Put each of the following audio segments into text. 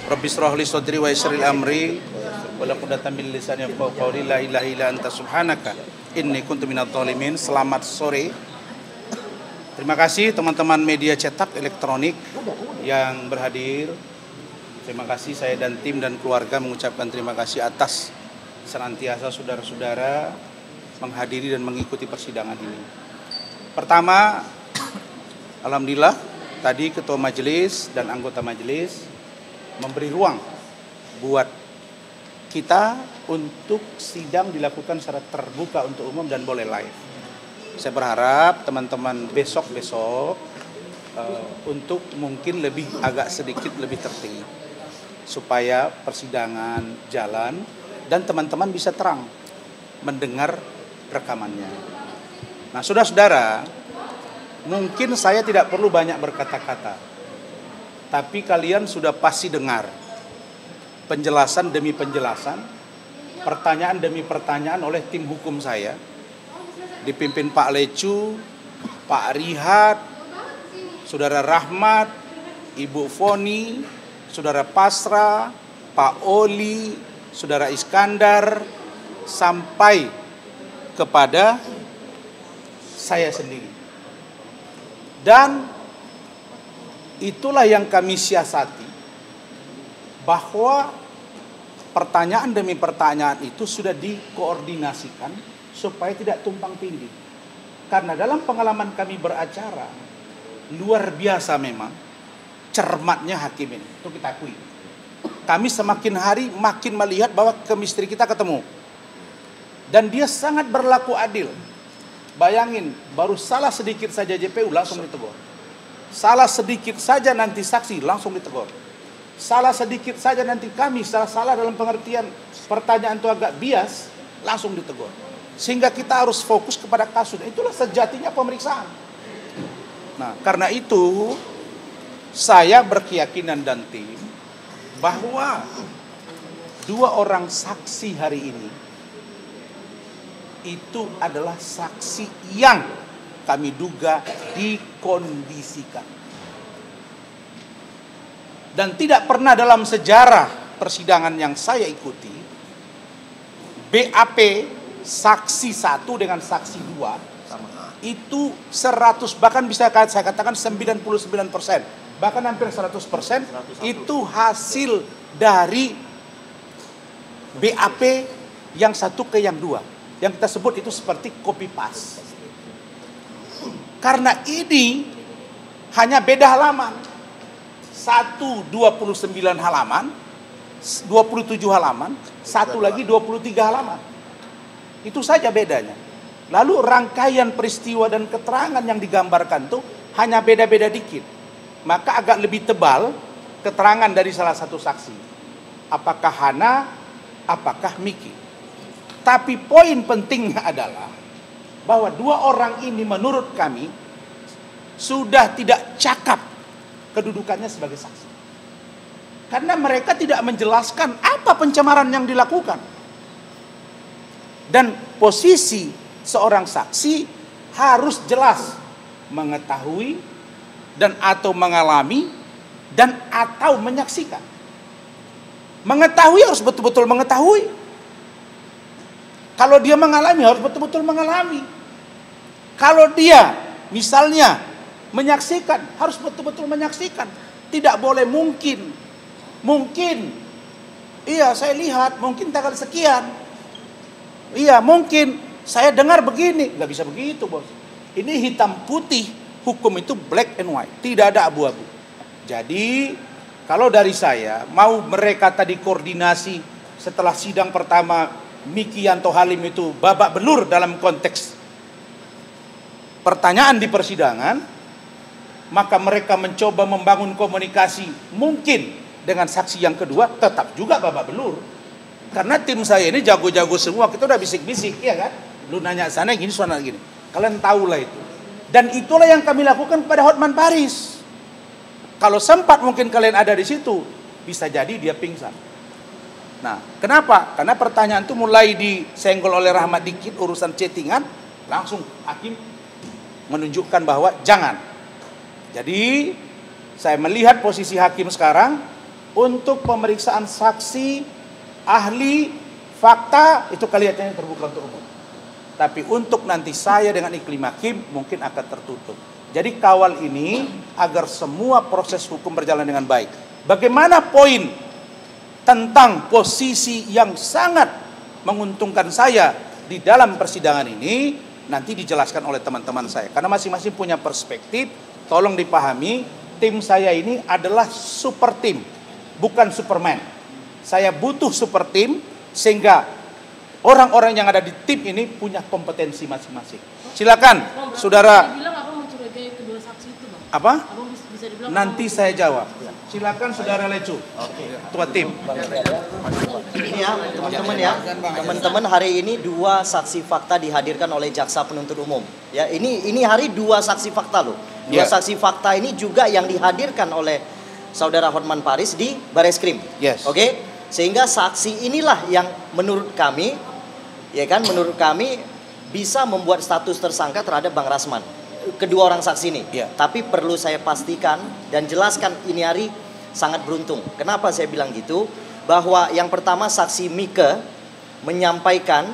Rabbi shrah li sadri wa yassir li amri wa laqad min lisani yafqahu qawli la ilaha illa anta subhanaka inni kuntu minadh dhalimin. Selamat sore. Terima kasih teman-teman media cetak elektronik yang berhadir. Terima kasih, saya dan tim dan keluarga mengucapkan terima kasih atas senantiasa saudara-saudara menghadiri dan mengikuti persidangan ini. Pertama, alhamdulillah tadi ketua majelis dan anggota majelis memberi ruang buat kita untuk sidang dilakukan secara terbuka untuk umum dan boleh live. Saya berharap teman-teman besok untuk mungkin agak sedikit lebih tertib supaya persidangan jalan dan teman-teman bisa terang mendengar rekamannya. Nah, saudara-saudara, mungkin saya tidak perlu banyak berkata-kata, tapi kalian sudah pasti dengar penjelasan demi penjelasan, pertanyaan demi pertanyaan oleh tim hukum saya, dipimpin Pak Lecu, Pak Rihat, Saudara Rahmat, Ibu Foni, Saudara Pasra, Pak Oli, Saudara Iskandar, sampai kepada saya sendiri. Dan itulah yang kami siasati, bahwa pertanyaan demi pertanyaan itu sudah dikoordinasikan supaya tidak tumpang tindih. Karena dalam pengalaman kami beracara, luar biasa memang cermatnya hakim ini, itu kita akui. Kami semakin hari makin melihat bahwa chemistry kita ketemu. Dan dia sangat berlaku adil. Bayangin, baru salah sedikit saja JPU langsung ditegur. Salah sedikit saja nanti saksi langsung ditegur. Salah sedikit saja nanti kami salah dalam pengertian pertanyaan itu agak bias, langsung ditegur. Sehingga kita harus fokus kepada kasus. Itulah sejatinya pemeriksaan. Nah, karena itu saya berkeyakinan dan tim bahwa 2 orang saksi hari ini itu adalah saksi yang kami duga dikondisikan. Dan tidak pernah dalam sejarah persidangan yang saya ikuti, BAP saksi 1 dengan saksi 2 itu 100, bahkan bisa saya katakan 99%, bahkan hampir 100% itu hasil dari BAP yang satu ke yang 2. Yang kita sebut itu seperti copy paste. Karena ini hanya beda halaman. 29 halaman, 27 halaman, satu lagi 23 halaman. Itu saja bedanya. Lalu rangkaian peristiwa dan keterangan yang digambarkan tuh hanya beda-beda dikit. Maka agak lebih tebal keterangan dari salah satu saksi. Apakah Hana, apakah Miki. Tapi poin pentingnya adalah bahwa 2 orang ini menurut kami sudah tidak cakap kedudukannya sebagai saksi. Karena mereka tidak menjelaskan apa pencemaran yang dilakukan. Dan posisi seorang saksi harus jelas mengetahui dan atau mengalami dan atau menyaksikan. Mengetahui harus betul-betul mengetahui. Kalau dia mengalami harus betul-betul mengalami. Kalau dia misalnya menyaksikan harus betul-betul menyaksikan. Tidak boleh mungkin. Iya, saya lihat mungkin tanggal sekian. Iya, mungkin saya dengar begini. Nggak bisa begitu, bos. Ini hitam putih. Hukum itu black and white. Tidak ada abu-abu. Jadi kalau dari saya, mau mereka tadi koordinasi setelah sidang pertama Miki Yanto Halim itu babak belur dalam konteks pertanyaan di persidangan, maka mereka mencoba membangun komunikasi mungkin dengan saksi yang kedua, tetap juga babak belur. Karena tim saya ini jago-jago semua, kita udah bisik-bisik, ya kan? Lu nanya sana gini, sana gini. Kalian tahulah itu. Dan itulah yang kami lakukan kepada Hotman Paris. Kalau sempat mungkin kalian ada di situ, bisa jadi dia pingsan. Nah, kenapa? Karena pertanyaan itu mulai disenggol oleh Rahmat dikit urusan chattingan, langsung hakim menunjukkan bahwa jangan. Jadi, saya melihat posisi hakim sekarang, Untuk pemeriksaan saksi, ahli, fakta, itu kelihatannya terbuka untuk umum. Tapi untuk nanti saya dengan Iklim Hakim mungkin akan tertutup. Jadi kawal ini agar semua proses hukum berjalan dengan baik. Bagaimana poin tentang posisi yang sangat menguntungkan saya di dalam persidangan ini nanti dijelaskan oleh teman-teman saya. Karena masing-masing punya perspektif, tolong dipahami, tim saya ini adalah super tim, bukan Superman. Saya butuh super tim sehingga orang-orang yang ada di tim ini punya kompetensi masing-masing. Silakan, saudara. Bilang abang mencurigai kedua saksi itu, Bang. Apa? Abang bisa dibilang Nanti saya jawab. Silakan saudara Lecu, ketua tim. Ini ya teman-teman ya, teman-teman hari ini 2 saksi fakta dihadirkan oleh jaksa penuntut umum. Ya ini hari 2 saksi fakta loh. 2 saksi fakta ini juga yang dihadirkan oleh saudara Hotman Paris di Bareskrim. Yes. Oke, sehingga saksi inilah yang menurut kami, ya kan, menurut kami bisa membuat status tersangka terhadap Bang Rasman. Kedua orang saksi ini. Tapi perlu saya pastikan dan jelaskan ini hari sangat beruntung. Kenapa saya bilang gitu? Bahwa yang pertama saksi Mike menyampaikan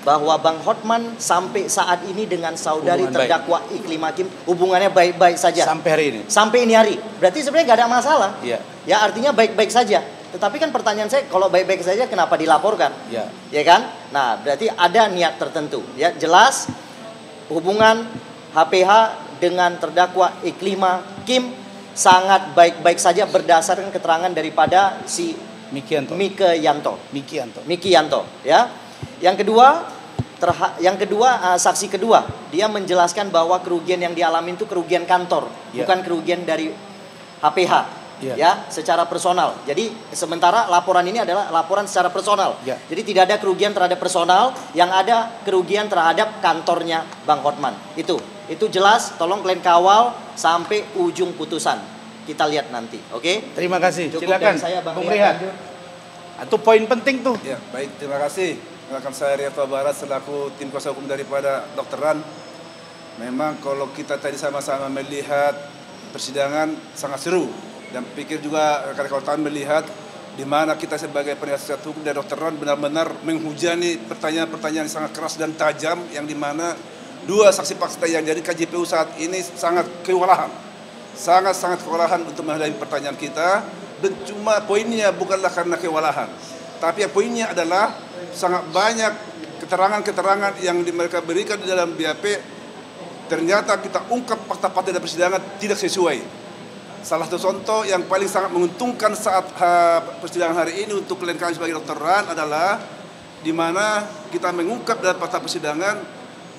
bahwa Bang Hotman sampai saat ini dengan saudari terdakwa Iklim Hakim hubungannya baik-baik saja. Sampai hari ini. Sampai ini hari. Berarti sebenarnya nggak ada masalah. Iya. Ya artinya baik-baik saja. Tetapi kan pertanyaan saya, kalau baik-baik saja kenapa dilaporkan? Ya. Ya kan? Nah, berarti ada niat tertentu. Ya, jelas hubungan HPH dengan terdakwa Iklim Hakim sangat baik-baik saja berdasarkan keterangan daripada si Miki Yanto, ya. Yang kedua, saksi kedua, dia menjelaskan bahwa kerugian yang dialami itu kerugian kantor, bukan kerugian dari HPH. Ya, secara personal. Jadi sementara laporan ini adalah laporan secara personal. Jadi tidak ada kerugian terhadap personal, yang ada kerugian terhadap kantornya Bang Hotman. Itu jelas, tolong kalian kawal sampai ujung putusan. Kita lihat nanti, oke? Terima kasih. Cukup Silakan, dari saya, Bang Bung Rehan. Itu poin penting tuh. Ya, baik, terima kasih. Rekan saya Riafa Barat selaku tim kuasa hukum daripada Dr. Ran. Memang kalau kita tadi sama-sama melihat persidangan sangat seru. Dan pikir juga rekan-rekan melihat di mana kita sebagai penasihat hukum dari Dr. Ran benar-benar menghujani pertanyaan-pertanyaan yang sangat keras dan tajam, yang di mana 2 saksi fakta yang jadi KJPU saat ini sangat kewalahan. Sangat-sangat kewalahan untuk menghadapi pertanyaan kita. Dan cuma poinnya bukanlah karena kewalahan, tapi yang poinnya adalah sangat banyak keterangan-keterangan yang mereka berikan di dalam BAP. Ternyata kita ungkap fakta-fakta dari persidangan tidak sesuai. Salah satu contoh yang paling sangat menguntungkan saat persidangan hari ini untuk klien kami sebagai Dr. Ran adalah di mana kita mengungkap dalam fakta persidangan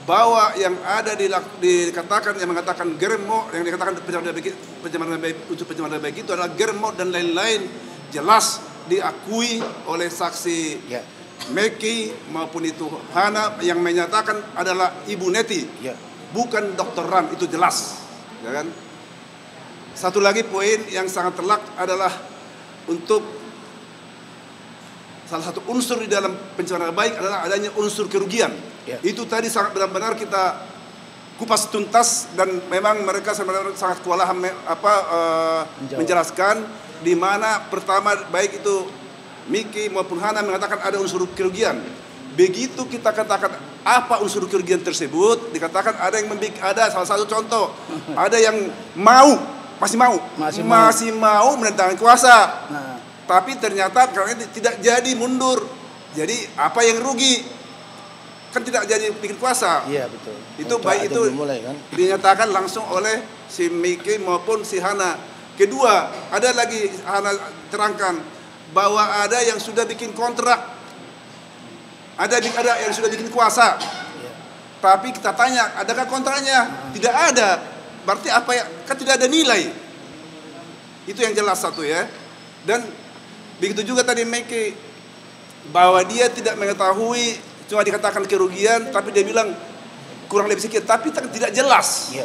bahwa yang ada dikatakan, yang mengatakan germo, yang dikatakan pencemaran nama baik itu adalah germo dan lain-lain, jelas diakui oleh saksi Meki maupun itu Hana yang menyatakan adalah Ibu Neti, bukan Dr. Ran, itu jelas, ya kan? Satu lagi poin yang sangat telak adalah untuk salah satu unsur di dalam pencemaran baik adalah adanya unsur kerugian. Itu tadi sangat benar-benar kita kupas tuntas, dan memang mereka sebenarnya sangat kewalahan menjelaskan di mana pertama baik itu Miki maupun Hana mengatakan ada unsur kerugian. Begitu kita katakan apa unsur kerugian tersebut, dikatakan ada yang ada salah satu contoh, ada yang masih mau menentang kuasa. Tapi ternyata karena tidak jadi mundur. Jadi apa yang rugi? Kan tidak jadi bikin kuasa. Iya, betul. Itu baik itu dinyatakan langsung oleh si Miki maupun si Hana. Kedua, ada lagi Hana terangkan bahwa ada yang sudah bikin kontrak. Ada yang sudah bikin kuasa. Tapi kita tanya, adakah kontraknya? Tidak ada. Berarti apa ya? Kan tidak ada nilai. Itu yang jelas satu ya. Dan begitu juga tadi Meki bahwa dia tidak mengetahui, cuma dikatakan kerugian, tapi dia bilang kurang lebih sedikit, tapi tidak jelas.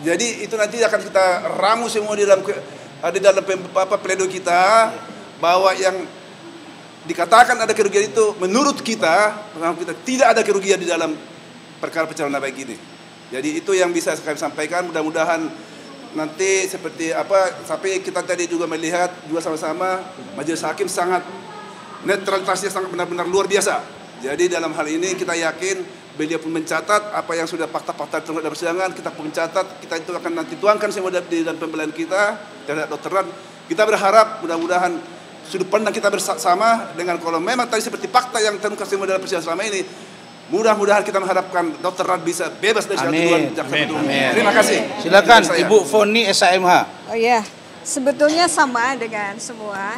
Jadi itu nanti akan kita ramu semua di dalam pledoi kita, bahwa yang dikatakan ada kerugian itu menurut kita tidak ada kerugian di dalam perkara pencemaran nama baik ini. Jadi itu yang bisa kami sampaikan. Mudah-mudahan nanti seperti apa, tapi kita tadi juga melihat juga sama-sama majelis hakim sangat netralitasnya sangat benar-benar luar biasa. Jadi dalam hal ini kita yakin beliau pun mencatat apa yang sudah fakta-fakta terungkap dalam persidangan, kita pun mencatat, kita itu akan nanti tuangkan semua di dalam pembelahan kita terhadap Dr. Ran. Kita berharap mudah-mudahan sudut pandang kita bersama dengan kalau memang tadi seperti fakta yang terungkap semua dalam persidangan selama ini, mudah-mudahan kita mengharapkan Dr. Ran bisa bebas dari tuduhan jaksa penuntut. Terima kasih. Silakan Ibu Foni SHMH. Oh iya, sebetulnya sama dengan semua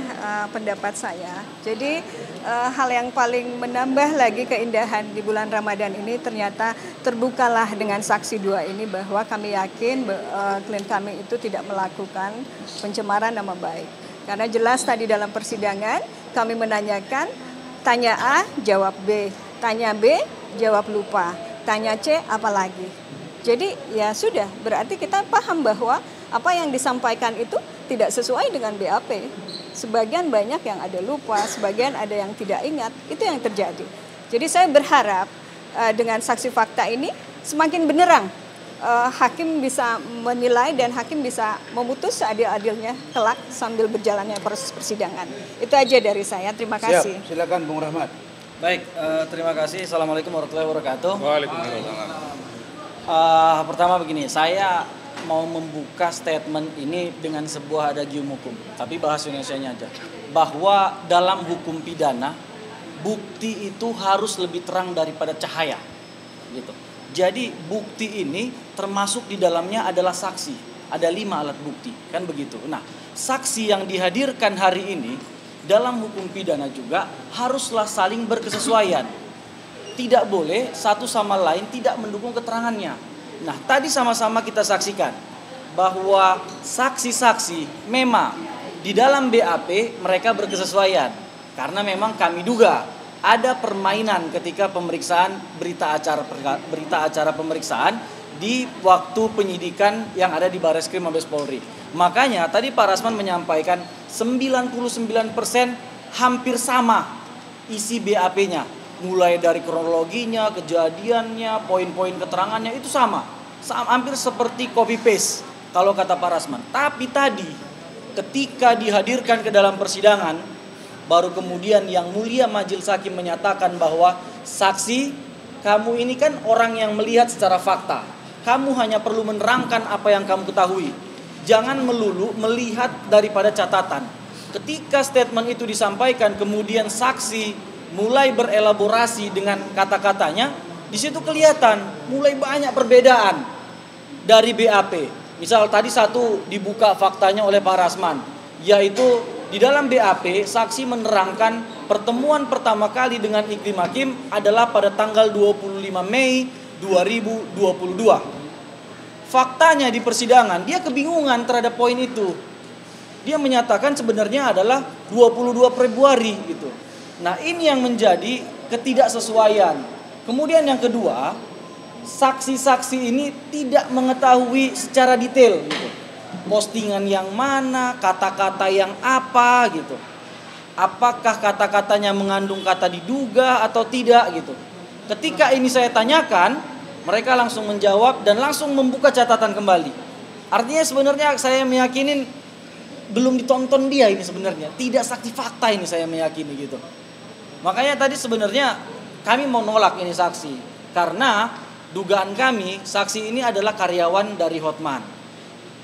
pendapat saya. Jadi hal yang paling menambah lagi keindahan di bulan Ramadan ini ternyata terbukalah dengan saksi dua ini bahwa kami yakin klien kami itu tidak melakukan pencemaran nama baik. Karena jelas tadi dalam persidangan kami menanyakan, tanya A jawab B, tanya B jawab lupa, tanya C apalagi. Jadi ya sudah, berarti kita paham bahwa apa yang disampaikan itu tidak sesuai dengan BAP. Sebagian banyak yang ada lupa, sebagian ada yang tidak ingat, itu yang terjadi. Jadi saya berharap dengan saksi fakta ini semakin benerang hakim bisa menilai dan hakim bisa memutus seadil-adilnya kelak sambil berjalannya proses persidangan. Itu aja dari saya, terima kasih. Siap, silakan Bung Rahmat. Baik, terima kasih. Assalamualaikum warahmatullahi wabarakatuh. Waalaikumsalam. Pertama begini, saya mau membuka statement ini dengan sebuah adagium hukum, tapi bahasa Indonesianya aja. Bahwa dalam hukum pidana, bukti itu harus lebih terang daripada cahaya. Gitu. Jadi bukti ini termasuk di dalamnya adalah saksi. Ada 5 alat bukti, kan begitu. Nah, saksi yang dihadirkan hari ini dalam hukum pidana juga haruslah saling berkesesuaian. Tidak boleh satu sama lain tidak mendukung keterangannya. Nah, tadi sama-sama kita saksikan bahwa saksi-saksi memang di dalam BAP mereka berkesesuaian. Karena memang kami duga ada permainan ketika pemeriksaan berita acara pemeriksaan di waktu penyidikan yang ada di Barreskrim Mabes Polri. Makanya tadi Pak Rasman menyampaikan 99% hampir sama isi BAP-nya. Mulai dari kronologinya, kejadiannya, poin-poin keterangannya itu sama. Hampir seperti copy paste kalau kata Pak Rasman. Tapi tadi ketika dihadirkan ke dalam persidangan, baru kemudian yang mulia majelis hakim menyatakan bahwa saksi, kamu ini kan orang yang melihat secara fakta. Kamu hanya perlu menerangkan apa yang kamu ketahui. Jangan melulu melihat daripada catatan. Ketika statement itu disampaikan, kemudian saksi mulai berelaborasi dengan kata-katanya, di situ kelihatan mulai banyak perbedaan dari BAP. Misal tadi satu dibuka faktanya oleh Pak Rasman, yaitu di dalam BAP saksi menerangkan pertemuan pertama kali dengan Iklim Hakim adalah pada tanggal 25 Mei 2022. Faktanya di persidangan dia kebingungan terhadap poin itu. Dia menyatakan sebenarnya adalah 22 Februari gitu. Nah, ini yang menjadi ketidaksesuaian. Kemudian yang kedua, saksi-saksi ini tidak mengetahui secara detail gitu. Postingan yang mana, kata-kata yang apa gitu. Apakah kata-katanya mengandung kata diduga atau tidak gitu. Ketika ini saya tanyakan, mereka langsung menjawab dan langsung membuka catatan kembali. Artinya sebenarnya saya meyakini belum ditonton dia ini sebenarnya. Tidak saksi fakta ini saya meyakini gitu. Makanya tadi sebenarnya kami mau nolak ini saksi. Karena dugaan kami saksi ini adalah karyawan dari Hotman.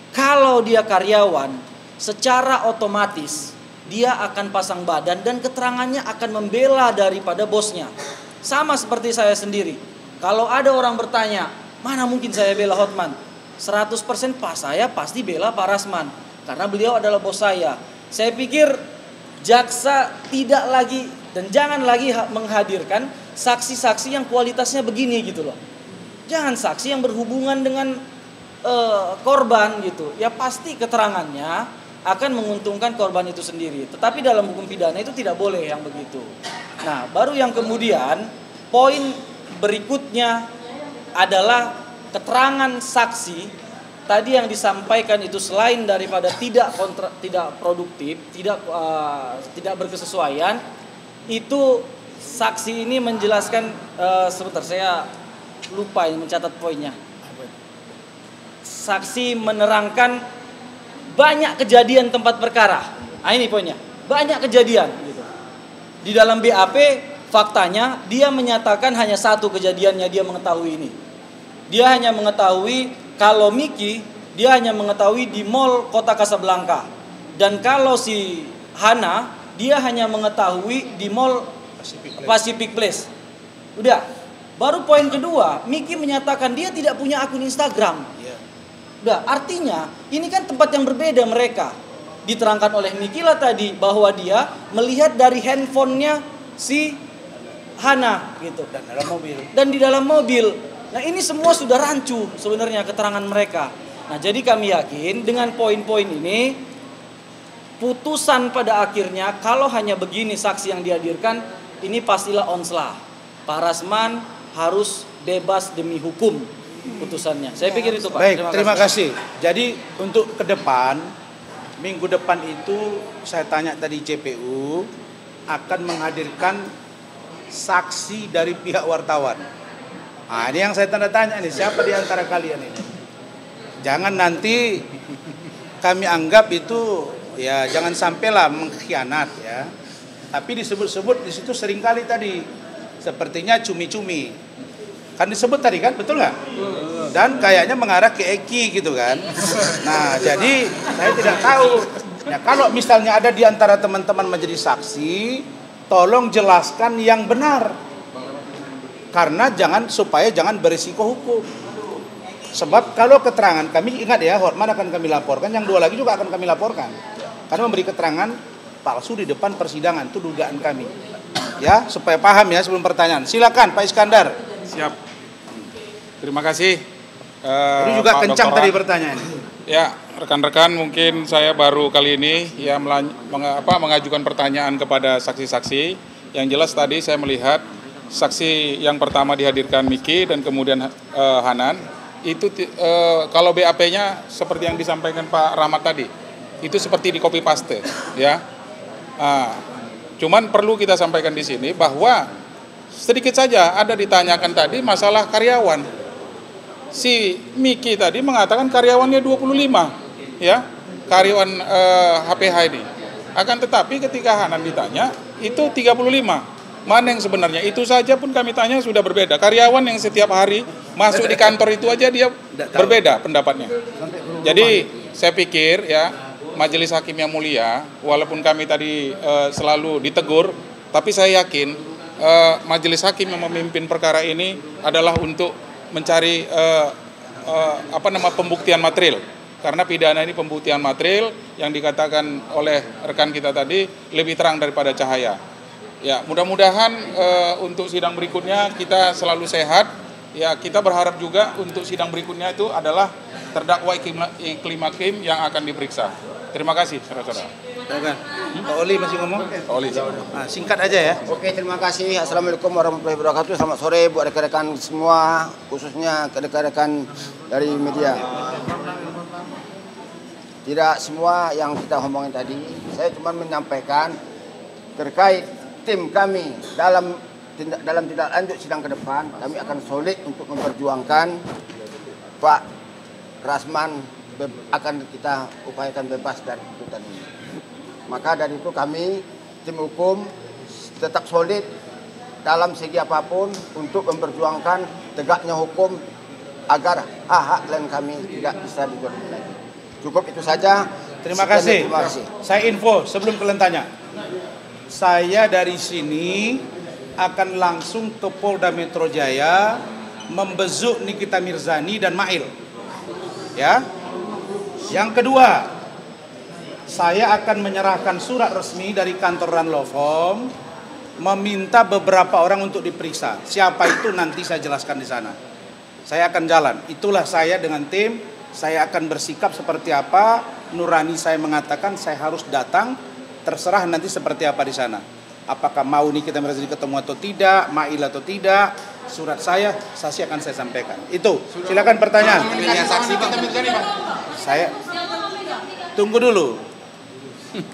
Kalau dia karyawan, secara otomatis dia akan pasang badan dan keterangannya akan membela daripada bosnya. Sama seperti saya sendiri. Kalau ada orang bertanya, mana mungkin saya bela Hotman? 100% saya pasti bela Pak Rasman. Karena beliau adalah bos saya. Saya pikir jaksa tidak lagi dan jangan lagi menghadirkan saksi-saksi yang kualitasnya begini gitu loh. Jangan saksi yang berhubungan dengan korban gitu. Ya pasti keterangannya akan menguntungkan korban itu sendiri. Tetapi dalam hukum pidana itu tidak boleh yang begitu. Nah, baru yang kemudian poin berikutnya adalah keterangan saksi tadi yang disampaikan itu selain daripada tidak produktif, tidak berkesesuaian, itu saksi ini menjelaskan sebentar saya lupa ini mencatat poinnya. saksi menerangkan banyak kejadian tempat perkara. Nah, ini poinnya. Banyak kejadian gitu. Di dalam BAP faktanya dia menyatakan hanya satu kejadiannya dia mengetahui ini. Dia hanya mengetahui kalau Miki dia hanya mengetahui di Mall Kota Kasablanka. Dan kalau si Hana dia hanya mengetahui di Mall Pacific Place. Udah. Baru poin kedua, Miki menyatakan dia tidak punya akun Instagram. Udah, artinya ini kan tempat yang berbeda mereka. Diterangkan oleh Miki lah tadi bahwa dia melihat dari handphonenya si Hana gitu. Dan di dalam mobil. Nah, ini semua sudah rancu sebenarnya keterangan mereka. Nah, jadi kami yakin dengan poin-poin ini putusan pada akhirnya kalau hanya begini saksi yang dihadirkan, ini pastilah onslah. Pak Rasman harus bebas demi hukum putusannya. Saya pikir itu, Pak. Baik, terima kasih. Jadi untuk ke depan, minggu depan itu saya tanya tadi CPU akan menghadirkan saksi dari pihak wartawan. Nah, ini yang saya tanda tanya nih, siapa di antara kalian ini? Jangan nanti kami anggap itu ya jangan sampailah mengkhianat ya. Tapi disebut-sebut di situ seringkali tadi sepertinya cumi-cumi. Kan disebut tadi kan, betul nggak? Dan kayaknya mengarah ke Eki gitu kan. Nah, jadi saya tidak tahu. Ya, kalau misalnya ada di antara teman-teman menjadi saksi, tolong jelaskan yang benar. Karena supaya jangan berisiko hukum. Sebab kalau keterangan kami ingat ya, Hotman akan kami laporkan, yang dua lagi juga akan kami laporkan. Karena memberi keterangan palsu di depan persidangan, itu dugaan kami. Ya, supaya paham ya sebelum pertanyaan. Silakan Pak Iskandar. Siap. Terima kasih. Ini juga Pak kencang Doktoran. tadi pertanyaan. Ya, rekan-rekan mungkin saya baru kali ini ya mengajukan pertanyaan kepada saksi-saksi. Yang jelas tadi saya melihat saksi yang pertama dihadirkan Miki dan kemudian Hanan. Itu kalau BAP-nya seperti yang disampaikan Pak Rahmat tadi, itu seperti di copy paste, ya. Cuman perlu kita sampaikan di sini bahwa sedikit saja ada ditanyakan tadi masalah karyawan. Si Miki tadi mengatakan karyawannya 25, ya, karyawan HPH ini. Akan tetapi ketika Hanan ditanya itu 35. Mana yang sebenarnya? Itu saja pun kami tanya sudah berbeda. Karyawan yang setiap hari masuk di kantor itu aja dia berbeda pendapatnya. Jadi saya pikir ya Majelis Hakim yang mulia, walaupun kami tadi selalu ditegur, tapi saya yakin Majelis Hakim yang memimpin perkara ini adalah untuk mencari pembuktian material. Karena pidana ini pembuktian material yang dikatakan oleh rekan kita tadi lebih terang daripada cahaya. Ya, mudah-mudahan untuk sidang berikutnya kita selalu sehat. Ya, kita berharap juga untuk sidang berikutnya itu adalah terdakwa Iklim Hakim yang akan diperiksa. Terima kasih, saudara-saudara. Pak Oli masih ngomong? Pak Oli. Nah, singkat aja ya. Oke, terima kasih. Assalamualaikum warahmatullahi wabarakatuh. Selamat sore buat rekan-rekan semua, khususnya ke rekan-rekan dari media. Tidak semua yang kita ngomongin tadi, saya cuma menyampaikan terkait tim kami dalam tindak lanjut sidang ke depan, kami akan solid untuk memperjuangkan Pak Rasman akan kita upayakan bebas dari tuntutan ini. Maka dari itu kami tim hukum tetap solid dalam segi apapun untuk memperjuangkan tegaknya hukum agar hak-hak klien kami tidak bisa dizalimi lagi. Cukup itu saja. Terima kasih. Terima kasih. Saya info sebelum kalian tanya. Saya dari sini akan langsung ke Polda Metro Jaya membezuk Nikita Mirzani dan Mail. Ya. Yang kedua, saya akan menyerahkan surat resmi dari kantor Ranlofom meminta beberapa orang untuk diperiksa. Siapa itu nanti saya jelaskan di sana. Saya akan jalan. Itulah saya dengan tim. Saya akan bersikap seperti apa. Nurani saya mengatakan saya harus datang. Terserah nanti seperti apa di sana. Apakah mau Nikita Mirzani ketemu atau tidak, Mail atau tidak, surat saya akan saya sampaikan. Itu. Silakan pertanyaan. Saya tunggu dulu.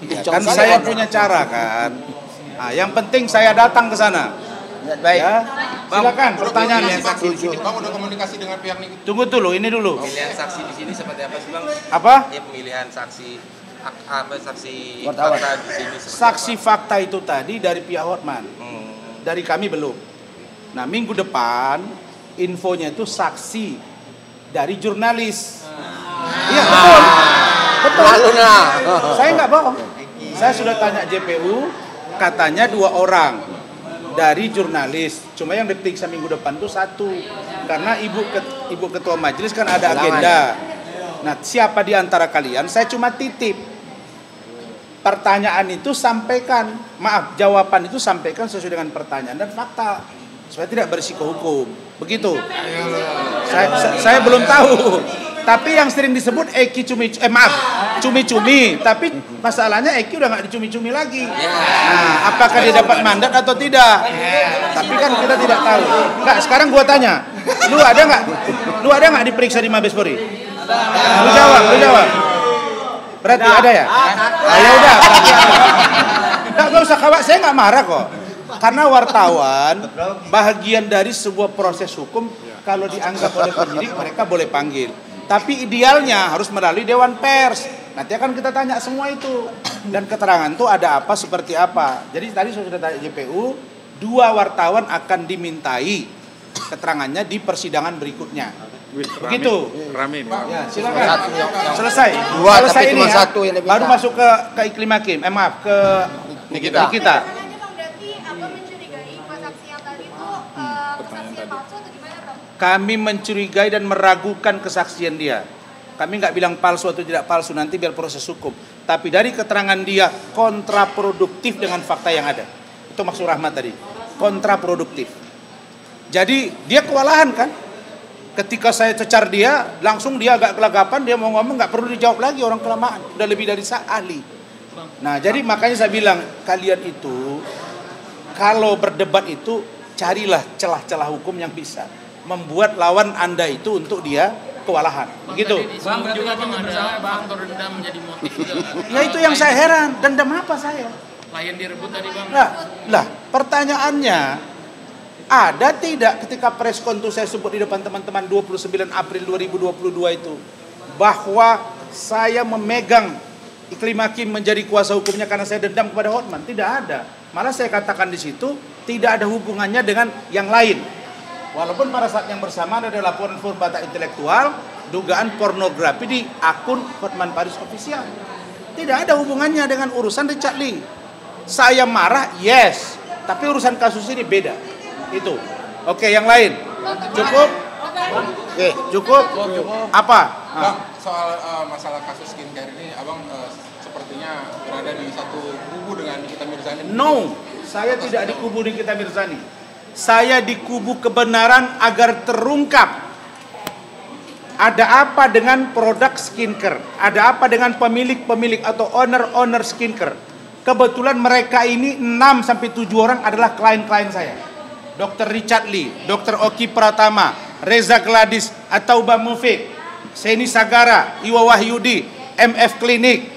Ya, kan saya punya cara kan. Nah, yang penting saya datang ke sana. Baik. Ya. Silakan pertanyaannya. Bang udah komunikasi dengan pihak ini. Tunggu dulu, ini dulu. Pemilihan saksi di sini seperti apa sih, Bang? Apa? Ya, pemilihan saksi saksi Wartawan. fakta di sini. Saksi fakta itu tadi dari pihak Hotman. Dari kami belum. Nah, minggu depan infonya itu saksi dari jurnalis. Iya, betul. Betul. Lalu nah. Saya nggak bohong. Saya sudah tanya JPU, katanya 2 orang dari jurnalis. Cuma yang diperiksa minggu depan itu 1. Karena ibu ketua majelis kan ada agenda. Nah, siapa di antara kalian? Saya cuma titip. Pertanyaan itu sampaikan, jawaban itu sampaikan sesuai dengan pertanyaan dan fakta, supaya tidak berisiko hukum. Begitu. Saya belum tahu. Tapi yang sering disebut Eki cumi-cumi. Tapi masalahnya Eki udah nggak dicumi-cumi lagi. Nah, apakah dia dapat mandat atau tidak? Tapi kan kita tidak tahu. Nggak, sekarang gua tanya, lu ada nggak diperiksa di Mabes Polri? Lu jawab. Berarti ada ya? Ya udah. Nggak usah khawatir, saya nggak marah kok. Karena wartawan bahagian dari sebuah proses hukum. Kalau dianggap oleh penyidik mereka boleh panggil. Tapi idealnya harus melalui Dewan Pers. Nanti akan kita tanya semua itu. Dan keterangan itu ada apa, seperti apa. Jadi tadi sudah tanya JPU, 2 wartawan akan dimintai keterangannya di persidangan berikutnya. Begitu. Rame ini. Ya, silakan. Selesai. Dua, Selesai tapi ini cuma ya. 1 yang diminta. Baru masuk ke Iklim Hakim. Ke Nikita. Berarti Abang mencurigai saksi yang tadi itu kesaksian palsu atau gimana, Bang? Kami mencurigai dan meragukan kesaksian dia. Kami nggak bilang palsu atau tidak palsu, nanti biar proses hukum. Tapi dari keterangan dia kontraproduktif dengan fakta yang ada. Itu maksud Rahmat tadi. Kontraproduktif. Jadi dia kewalahan kan? Ketika saya cecar dia, langsung dia agak kelagapan, dia mau ngomong nggak perlu dijawab lagi, orang kelamaan. Udah lebih dari ahli. Nah, jadi makanya saya bilang, kalian itu kalau berdebat itu carilah celah-celah hukum yang bisa membuat lawan Anda itu untuk dia kewalahan. Begitu. Bang, juga Bang ada faktor dendam menjadi motif juga. Ya itu yang saya heran, dendam apa saya? Klien direbut tadi, Bang. Lah, pertanyaannya ada tidak ketika preskon itu saya sebut di depan teman-teman 29 April 2022 itu bahwa saya memegang Iklim Hakim menjadi kuasa hukumnya karena saya dendam kepada Hotman? Tidak ada. Malah saya katakan di situ tidak ada hubungannya dengan yang lain. Walaupun pada saat yang bersamaan ada laporan forbata intelektual dugaan pornografi di akun Hotman Paris Official. Tidak ada hubungannya dengan urusan Richard Lee. Saya marah, yes, tapi urusan kasus ini beda. Itu. Oke, yang lain. Cukup? Oke, cukup. Apa? Bang, soal masalah kasus skincare ini, Abang sepertinya berada di satu kubu dengan Nikita Mirzani. No, saya tidak di kubu Nikita Mirzani. Saya di kubu kebenaran agar terungkap. Ada apa dengan produk skincare? Ada apa dengan pemilik-pemilik atau owner-owner skincare? Kebetulan mereka ini 6-7 orang adalah klien-klien saya. Dr. Richard Lee, Dr. Oki Pratama, Reza Gladys, Atauba Mufik, Seni Sagara, Iwa Wahyudi, MF Klinik,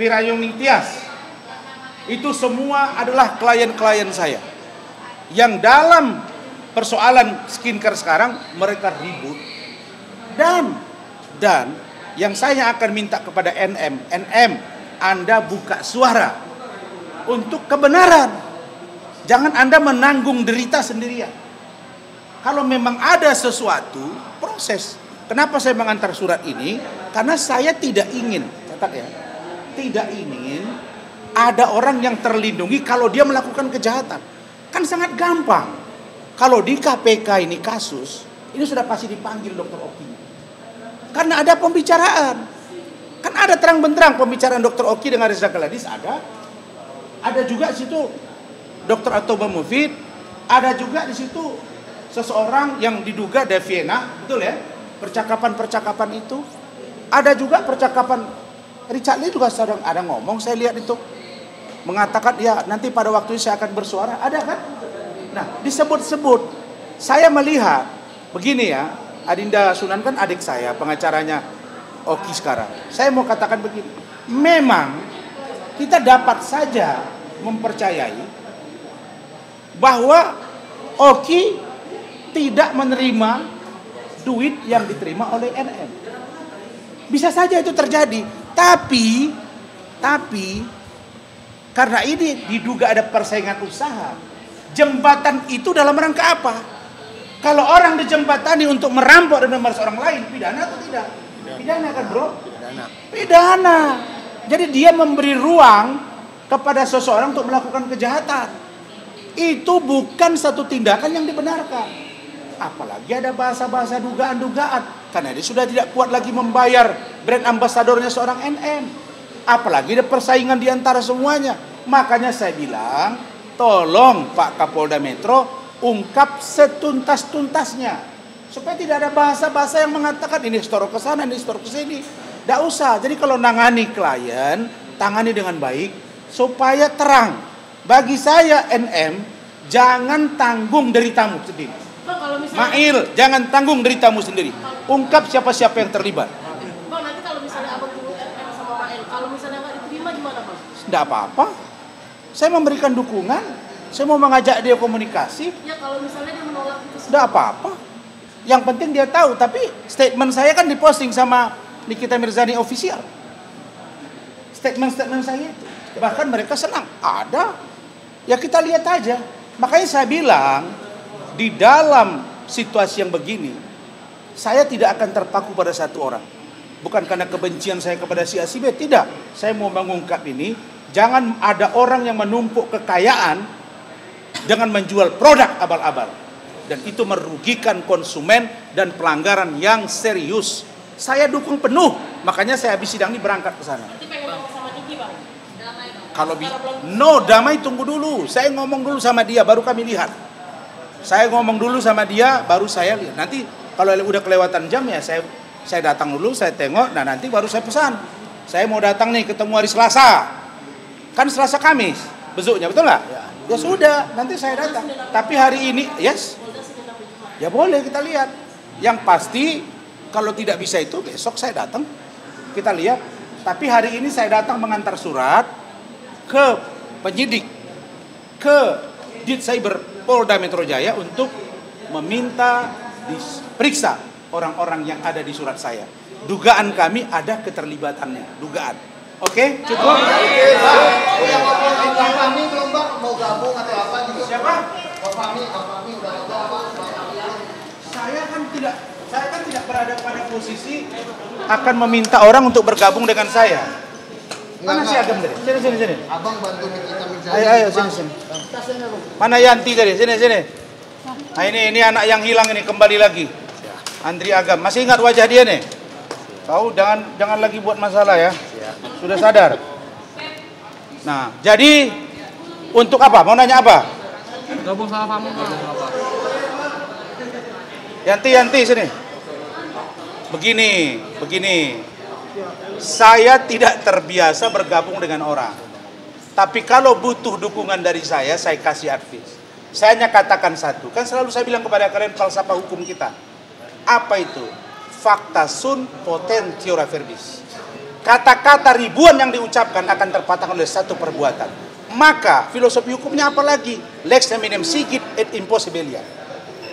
Firayung Ningtyas. Itu semua adalah klien-klien saya. Yang dalam persoalan skincare sekarang mereka ribut. Dan yang saya akan minta kepada NM, Anda buka suara untuk kebenaran. Jangan Anda menanggung derita sendirian. Kalau memang ada sesuatu, proses. Kenapa saya mengantar surat ini? Karena saya tidak ingin, catat ya, tidak ingin ada orang yang terlindungi kalau dia melakukan kejahatan. Kan sangat gampang. Kalau di KPK ini kasus, ini sudah pasti dipanggil Dr. Oki. Karena ada pembicaraan. Kan ada terang benderang pembicaraan Dr. Oki dengan Reza Gladys ada. Ada juga di situ Dr. Atauba Mufid, ada juga di situ seseorang yang diduga Deviena, betul ya? Percakapan-percakapan itu. Ada juga percakapan Richard Lee juga sedang ada ngomong, saya lihat itu. Mengatakan ya nanti pada waktu ini saya akan bersuara, ada kan? Nah, disebut-sebut. Saya melihat begini ya, Adinda Sunan kan adik saya, pengacaranya Oki sekarang. Saya mau katakan begini, memang kita dapat saja mempercayai bahwa Oki tidak menerima duit yang diterima oleh NM. Bisa saja itu terjadi, tapi karena ini diduga ada persaingan usaha, jembatan itu dalam rangka apa? Kalau orang dijembatani untuk merampok dan memeras orang lain, pidana atau tidak? Pidana kan bro? Pidana. Jadi dia memberi ruang kepada seseorang untuk melakukan kejahatan. Itu bukan satu tindakan yang dibenarkan. Apalagi ada bahasa-bahasa dugaan-dugaan. Karena dia sudah tidak kuat lagi membayar brand ambasadornya seorang NM. Apalagi ada persaingan di antara semuanya. Makanya saya bilang, tolong Pak Kapolda Metro ungkap setuntas-tuntasnya. Supaya tidak ada bahasa-bahasa yang mengatakan ini store ke sana, ini store ke sini. Tidak usah. Jadi kalau nangani klien, tangani dengan baik supaya terang. Bagi saya NM, jangan tanggung dari tamu sendiri. Bang, kalau misalnya, Mail, jangan tanggung dari tamu sendiri. Ungkap siapa-siapa yang terlibat. Bang, nanti kalau misalnya abang tunggu RM sama Mael, kalau misalnya nggak diterima gimana bang? Tidak apa-apa. Saya memberikan dukungan. Saya mau mengajak dia komunikasi. Ya kalau misalnya dia menolak itu Tidak apa-apa. Yang penting dia tahu. Tapi statement saya kan diposting sama Nikita Mirzani official. Statement-statement saya itu. Bahkan mereka senang. Ada. Ya kita lihat aja. Makanya saya bilang, di dalam situasi yang begini, saya tidak akan terpaku pada satu orang. Bukan karena kebencian saya kepada si A si B, tidak. Saya mau mengungkap ini, jangan ada orang yang menumpuk kekayaan dengan menjual produk abal-abal. Dan itu merugikan konsumen dan pelanggaran yang serius. Saya dukung penuh, makanya saya habis sidang ini berangkat ke sana. nanti pengen ngomong sama Niki bang. Damai bang. Kalau damai tunggu dulu. Saya ngomong dulu sama dia, baru kami lihat. Saya ngomong dulu sama dia, baru saya lihat. Nanti kalau udah kelewatan jam ya saya datang dulu, saya tengok. Nah nanti baru saya pesan. Saya mau datang nih ketemu hari Selasa. Kan Selasa Kamis besoknya, betul nggak? Ya sudah, nanti saya datang. Tapi hari ini, yes? Ya boleh kita lihat. Yang pasti kalau tidak bisa itu besok saya datang. Kita lihat. Tapi hari ini saya datang mengantar surat ke penyidik, ke Dit Cyber Polda Metro Jaya untuk meminta diperiksa orang-orang yang ada di surat saya. Dugaan kami ada keterlibatannya, dugaan. Oke, cukup? Yang ngomong Pak Fahmi belum Bang mau gabung atau apa gitu? Siapa? Pak Fahmi udah ngomong apa? Saya kan tidak berada pada posisi akan meminta orang untuk bergabung dengan saya. Mana si Agam tadi? Sini. Abang bantu kita Mirzani. Ayo, sini. Mana Yanti tadi? Sini. Nah ini anak yang hilang ini kembali lagi. Andri Agam. Masih ingat wajah dia nih? Tahu jangan lagi buat masalah ya. Sudah sadar. Nah, jadi untuk apa? Mau nanya apa? Gabung sama kamu bang. Yanti sini. Begini. Saya tidak terbiasa bergabung dengan orang. Tapi kalau butuh dukungan dari saya kasih advice. Saya hanya katakan satu. Kan selalu saya bilang kepada kalian falsafah hukum kita. Apa itu? Fakta sunt potentiora verbis. Kata-kata ribuan yang diucapkan akan terpatahkan oleh satu perbuatan. Maka filosofi hukumnya apa lagi? Lex neminem sigit et impossibilia.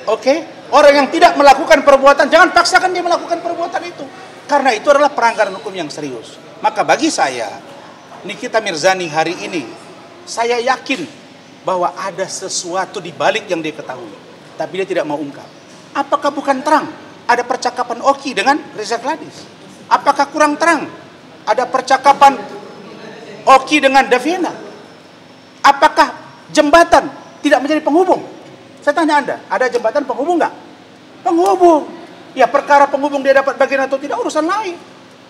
Oke? Orang yang tidak melakukan perbuatan, jangan paksakan dia melakukan perbuatan itu. Karena itu adalah pelanggaran hukum yang serius. Maka bagi saya, Nikita Mirzani hari ini, saya yakin bahwa ada sesuatu di balik yang dia ketahui. Tapi dia tidak mau ungkap. Apakah bukan terang? Ada percakapan Oki dengan Reza Gladys. Apakah kurang terang? Ada percakapan Oki dengan Daviena. Apakah jembatan tidak menjadi penghubung? Saya tanya Anda, ada jembatan penghubung nggak? Penghubung. Ya perkara penghubung dia dapat bagian atau tidak urusan lain.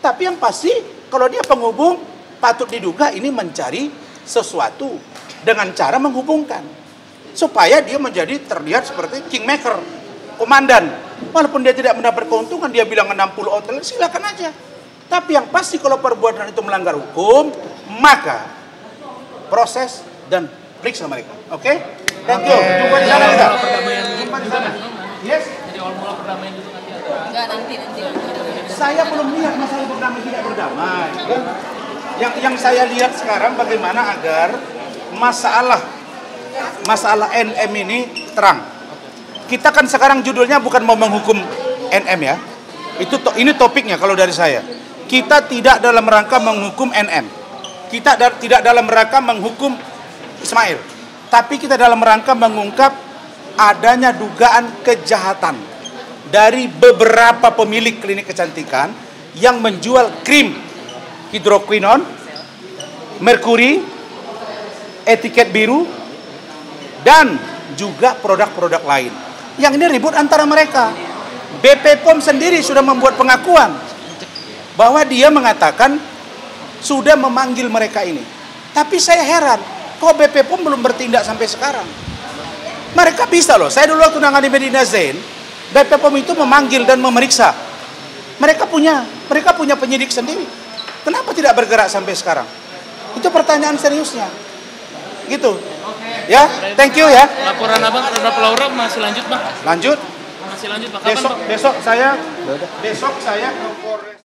Tapi yang pasti kalau dia penghubung, patut diduga ini mencari sesuatu dengan cara menghubungkan. Supaya dia menjadi terlihat seperti kingmaker, komandan. Walaupun dia tidak mendapat keuntungan, dia bilang 60 hotel, silakan aja. Tapi yang pasti kalau perbuatan itu melanggar hukum, maka proses dan periksa mereka. Oke? Thank you. Jumpa di sana kita. Jumpa di sana. Yes. Jadi awal mula perdamaian itu nanti ada. Enggak, nanti. Saya belum lihat masalah berdamai tidak berdamai. Yang saya lihat sekarang bagaimana agar masalah NM ini terang. Kita kan sekarang judulnya bukan mau menghukum NM ya. Ini topiknya kalau dari saya. Kita tidak dalam rangka menghukum NM. Kita tidak dalam rangka menghukum Ismail. Tapi kita dalam rangka mengungkap adanya dugaan kejahatan dari beberapa pemilik klinik kecantikan yang menjual krim hidroquinon, merkuri, etiket biru, dan juga produk-produk lain. Yang ini ribut antara mereka. BP POM sendiri sudah membuat pengakuan bahwa dia mengatakan sudah memanggil mereka ini. Tapi saya heran, kok BP POM belum bertindak sampai sekarang? Mereka bisa loh. Saya dulu waktu nangani Medina Zain, BP POM itu memanggil dan memeriksa. Mereka punya penyidik sendiri. Kenapa tidak bergerak sampai sekarang? Itu pertanyaan seriusnya. Gitu. Ya, thank you ya. Laporan abang terhadap Laura masih lanjut bang? Lanjut. Masih lanjut bang. Kapan, Besok saya ke Polres.